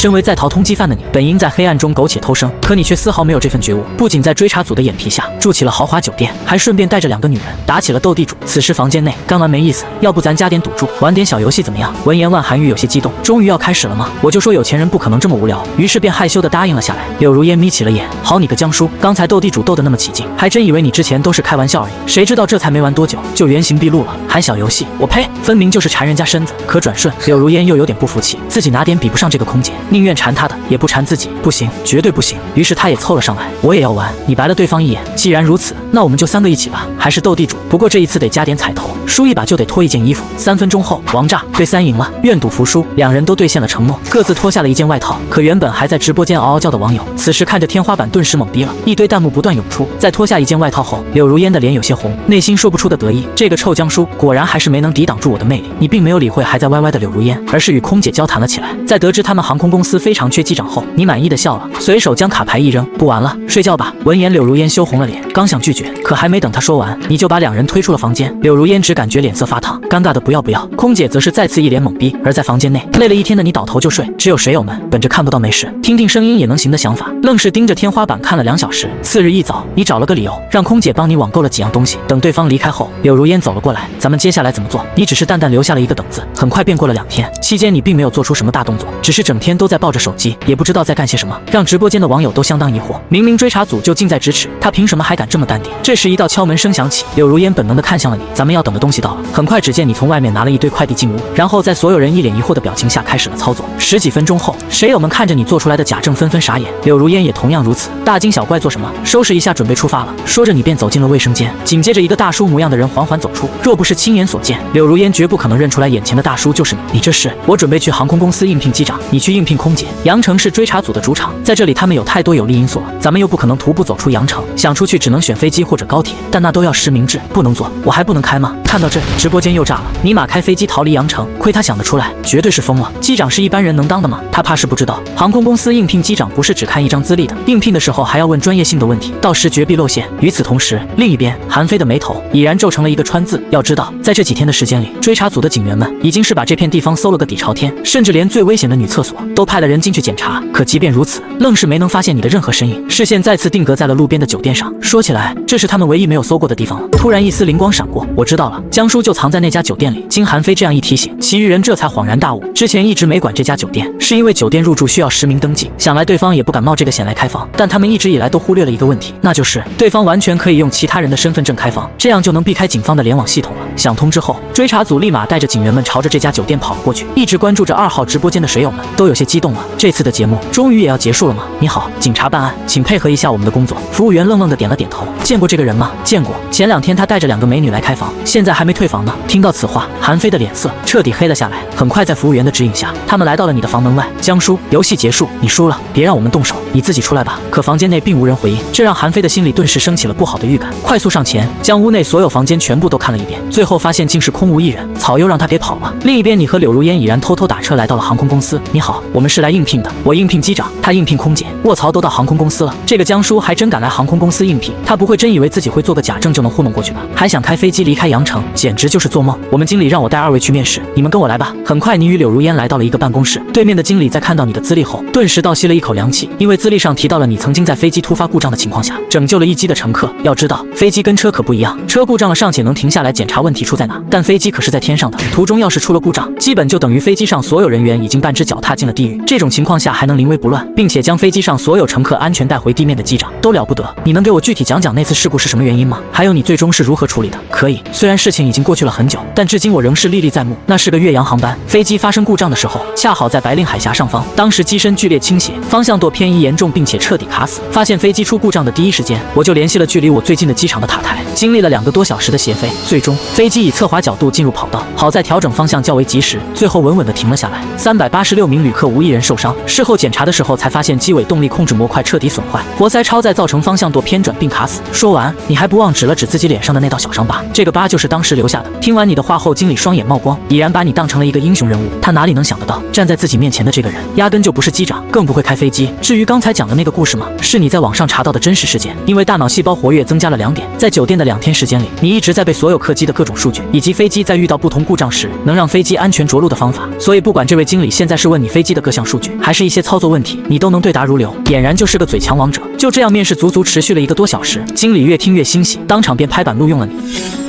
身为在逃通缉犯的你，本应在黑暗中苟且偷生，可你却丝毫没有这份觉悟，不仅在追查组的眼皮下住起了豪华酒店，还顺便带着2个女人打起了斗地主。此时房间内干完没意思，要不咱加点赌注，玩点小游戏怎么样？闻言，万寒玉有些激动，终于要开始了吗？我就说有钱人不可能这么无聊，于是便害羞地答应了下来。柳如烟眯起了眼，好你个江叔，刚才斗地主斗得那么起劲，还真以为你之前都是开玩笑而已，谁知道这才没玩多久就原形毕露了，还小游戏，我呸！分明就是缠人家身子。可转瞬，柳如烟又有点不服气，自己哪点比不上这个空姐，宁愿缠她的也不缠自己，不行，绝对不行。于是她也凑了上来，我也要玩。你白了对方一眼，既然如此，那我们就3个一起吧，还是斗地主，不过这一次得加点彩头，输一把就得脱一件衣服。3分钟后，王炸对3赢了，愿赌服输，2人都兑现了承诺，各自脱下了一件外套。可原本还在直播间嗷嗷叫的网友，此时看着天花板顿时懵逼了，一堆弹幕不断涌出。在脱下一件外套后，柳如烟的脸有些红，内心说不出的得意，这个臭江叔果然还是没能抵挡住我的魅力。你并没有理会还在歪歪的柳如烟，而是与空姐交谈了起来。在得知他们航空公司非常缺机长后，你满意的笑了，随手将卡牌一扔，不玩了，睡觉吧。闻言，柳如烟羞红了脸，刚想拒绝，可还没等他说完，你就把2人推出了房间。柳如烟只感觉脸色发烫，尴尬的不要不要。空姐则是再次一脸懵逼。而在房间内，累了一天的你倒头就睡，只有水友们本着看不到没事，听听声音也能行的想法，愣是盯着天花板看了2小时。次日一早，你找了个理由，让空姐帮你网购了几样东西。等对方离开后，柳如烟走了过来，咱们接下来怎么做？你只是淡淡留下了一个等字。很快便过了2天，期间你并没有做出什么大动作，只是整天都在抱着手机，也不知道在干些什么，让直播间的网友都相当疑惑。明明追查组就近在咫尺，他凭什么还敢这么淡定？这时一道敲门声响起，柳如烟本能地看向了你，咱们要等的东西到了。很快，只见你从外面拿了一堆快递进屋，然后在所有人一脸疑惑的表情下开始了操作。10几分钟后，水友们看着你做出来的假证纷纷傻眼，柳如烟也同样如此，大惊小怪做什么？收拾一下准备出发了。说着你便走进了卫生间，紧接着一个大叔模样的人缓缓走出，若不是亲眼所见，柳如烟绝不可能认出来眼前的大叔就是你。你这是？我准备去航空公司应聘机长，你去应聘空姐。羊城是追查组的主场，在这里他们有太多有利因素了，咱们又不可能徒步走出羊城，想出去只能选飞机或者高铁，但那都要实名制，不能坐。我还不能开吗？看到这，直播间又炸了，尼玛开飞机逃离羊城，亏他想得出来，绝对是疯了。机长是一般人能当的吗？他怕是不知道，航空公司应聘机长不是只看一张资历的，应聘的时候还要问专业性的问题，到时绝必露馅。与此同时，另一边韩飞的眉头已然皱成了一个川字。要知道，在这几天的时间里，追查组的警员们已经是把这片地方搜了个底朝天，甚至连最危险的女厕所都派了人进去检查。可即便如此，愣是没能发现你的任何身影，视线再次定格在了路边的酒店上。说起来，这是他们唯一没有搜过的地方了。突然一丝灵光闪过，我知道了，江叔就藏在那家酒店里。经韩飞这样一提醒，其余人这才恍然大悟，之前一直没管这家酒店，是因为酒店入住需要实名登记，想来对方也不敢冒这个险来开房。但他们一直以来都忽略了一个问题，那就是对方完全可以用其他人的身份证开房，这样就能避开警方的联网系统了。想通之后，追查组立马带着警员们朝着这家酒店跑了过去。一直关注着2号直播间的水友们都有些激动了，这次的节目终于也要结束了吗？你好，警察办案，请配合一下我们的工作。服务员愣愣的点了点头。见过这个人吗？见过，前2天他带着2个美女来开房，现在还没退房呢。听到此话，韩飞的脸色彻底黑了下来。很快在服务员的指引下，他们来到了你的房门外。江叔，游戏结束，你输了，别让我们动手，你自己出来吧。可房间内并无人回应，这让韩飞的心里顿时升起了不好的预感。快速上前，将屋内所有房间全部都看了一遍，最后发现竟是空无一人，草又让他给跑了。另一边，你和柳如烟已然偷偷打车来到了航空公司。你好，我们是来应聘的，我应聘机长，他应聘空姐。卧槽，都到航空公司了，这个江叔还真敢来航空公司应聘，他不会真以为自己会做个假证就能糊弄过去吧？还想开飞机离开羊城，简直就是做梦。我们经理让我带2位去面试，你们跟我来吧。很快，你与柳如烟来到了一个办公室，对面的经理在看到你的资历后，顿时倒吸了一口凉气，因为资历上提到了你曾经在飞机突发故障的情况下，拯救了一机的乘客。要知道，飞机跟车可不一样，车故障了尚且能停下来检查问题出在哪，但飞机可是在天上的，途中要是出了故障，基本就等于飞机上所有人员已经半只脚踏进了地狱。这种情况下还能临危不乱，并且将飞机上所有乘客安全带回地面的机长都了不得。你能给我具体讲讲那次事故是什么原因吗？还有你最终是如何处理的？可以，虽然事情已经过去了很久，但至今我仍是历历在目。那是个越洋航班，飞机发生故障的时候，恰好在白令海峡上方，当时机身剧烈倾斜，方向舵偏移严重，并且彻底卡死。发现飞机出故障的第一时间，我就联系了距离我最近的机场的塔台，经历了2个多小时的斜飞，最终飞机以侧滑角度进入跑道，好在调整方向较为及时，最后稳稳地停了下来。386名旅客无一人受伤。事后检查的时候才发现机尾动力控制模块彻底损坏，活塞超载造成方向舵偏转并卡死。说完，你还不忘指了指自己脸上的那道小伤疤，这个疤就是当时留下的。听完你的话后，经理双眼冒光，已然把你当成了一个英雄人物。他哪里能想得到，站在自己面前的这个人压根就不是机长，更不会开飞机。至于刚才讲的那个故事吗？是你在网上查到的真实事件。因为大脑细胞活跃增加了2点，在酒店的2天时间里，你一直在背所有客机的各种数据，以及飞机在遇到不同故障时能让飞机安全着陆的方法。所以不管这位经理现在是问你飞机的各项数据，还是一些操作问题，你都能对答如流，俨然就是个嘴强王者。就这样，面试足足持续了1个多小时，经理越听越欣喜，当场便拍板录用了你。